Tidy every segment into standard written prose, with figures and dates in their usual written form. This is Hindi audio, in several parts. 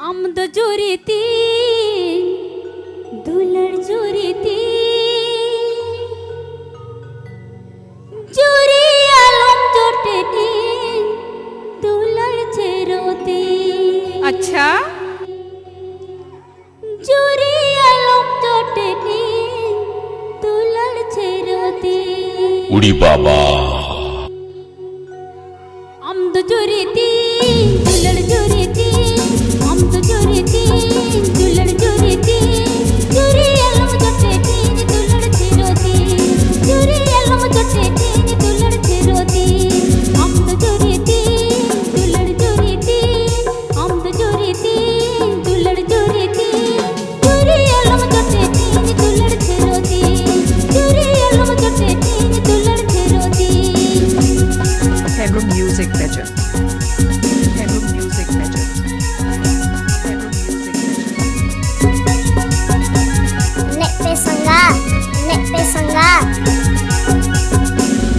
आमद जोरीती दुलड़ जोरीती जोरी आलम जोटेती दुलड़ चेरोती। अच्छा जोरी आलम जोटेती दुलड़ चेरोती। उड़ी बाबा आमद जोरीती दुलड़ जोरीती आमद जोरीती दुलड़ जोरीती जोरी आलम जोटेती दुलड़ चेरोती जोरी आलम जोटेती दुलड़ चेरोती। आमद जोरीती दुलड़ जोरीती आमद जोरीती दुलड़ जोरीती जोरी आलम जोटेती दुलड़ चेरोती जोरी आलम जोटेती दुलड़ चेरोती। Headroom Music Better. Headroom Music Better. Headroom Music Better. Nek pesanga.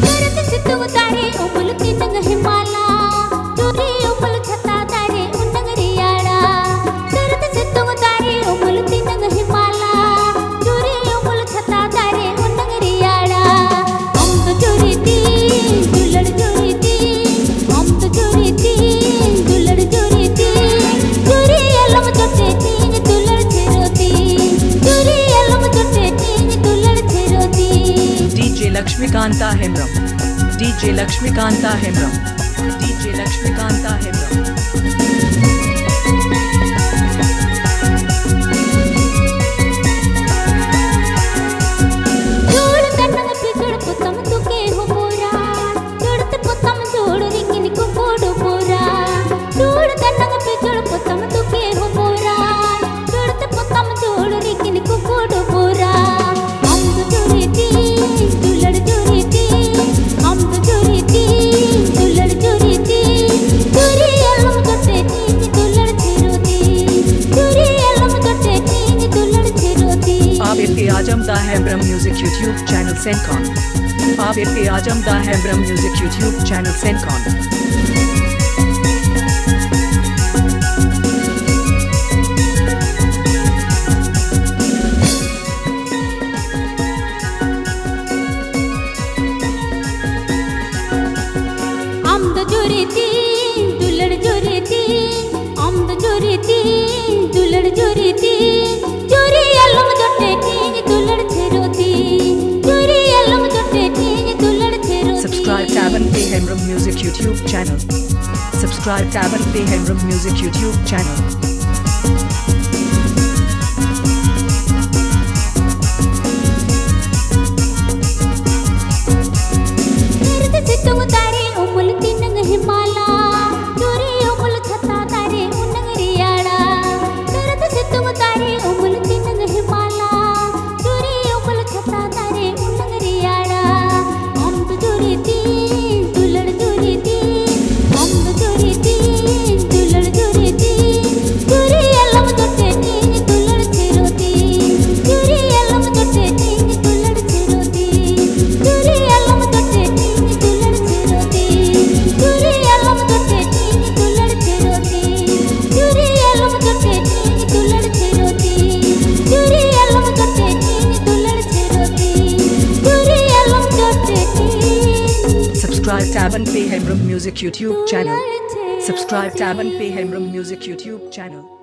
करत सितु तारे उमल की नंग हिमाला चोरी उमल छता तारे उनंग रियाड़ा। करत सितु तारे उमल की नंग हिमाला चोरी उमल छता तारे उनंग रियाड़ा। हम तो चोरीती दुलड़ चोरीती हम तो चोरीती दुलड़ चोरीती चोरी आलम जोटेती दुलड़ चेरोती चोरी आलम जोटेती दुलड़ चेरोती। DJ Lakshmikanta Hemram. DJ Lakshmikanta Hemram. DJ Lakshmikanta Hemram. जोड़ तनंग पिजड़ पुतम तुके हो बोरा जोड़त पुतम जोड़ रिंगिन को कोड बोरा। जोड़ तनंग पिजड़ पुतम तुके हो बोरा जोड़त पुतम जोड़ रिंगिन को कोड बोरा। हम तो जोरीती दुलड़ जोरीती हम तो जोरीती दुलड़ जोरीती जोरी आलम जोटेती दुलड़ चेरोती जोरी आलम जोटेती दुलड़ चेरोती। Abir Ajam Da Hemram Music YouTube channel Sencon. Abir Ajam Da Hemram Music YouTube channel Sencon. आमद जोरीती दुलड़ जोरीती आमद जोरीती दुलड़ जोरीती जोरी आलम जोटेती दुलड़ चेरोती जोरी आलम जोटेती दुलड़ चेरोती। Subscribe Taban P Hemram Music YouTube channel. Subscribe Taban P Hemram Music YouTube channel. करत सितु तारे उमल की नंग हिमाला चोरी उमल छता तारे उनंग रियाड़ा। करत सितु तारे उमल की नंग हिमाला चोरी उमल छता तारे उनंग रियाड़ा। हम तो जोरीती दुलड़ जोरीती हम तो जोरीती दुलड़ जोरीती जोरी आलम जोटेती दुलड़ चेरोती जोरी आलम जोटेती दुलड़ चेरोती जोरी आलम जोटेती दुलड़ चेरोती जोरी आलम जोटेती दुलड़ चेरोती जोरी आलम जोटेती दुलड़ चेरोती जोरी आलम जोटेती दुलड़ चेरोती जोरी आलम जोटेती। Subscribe Taban P Hemram Music YouTube channel. Subscribe Taban P Hemram Music YouTube channel.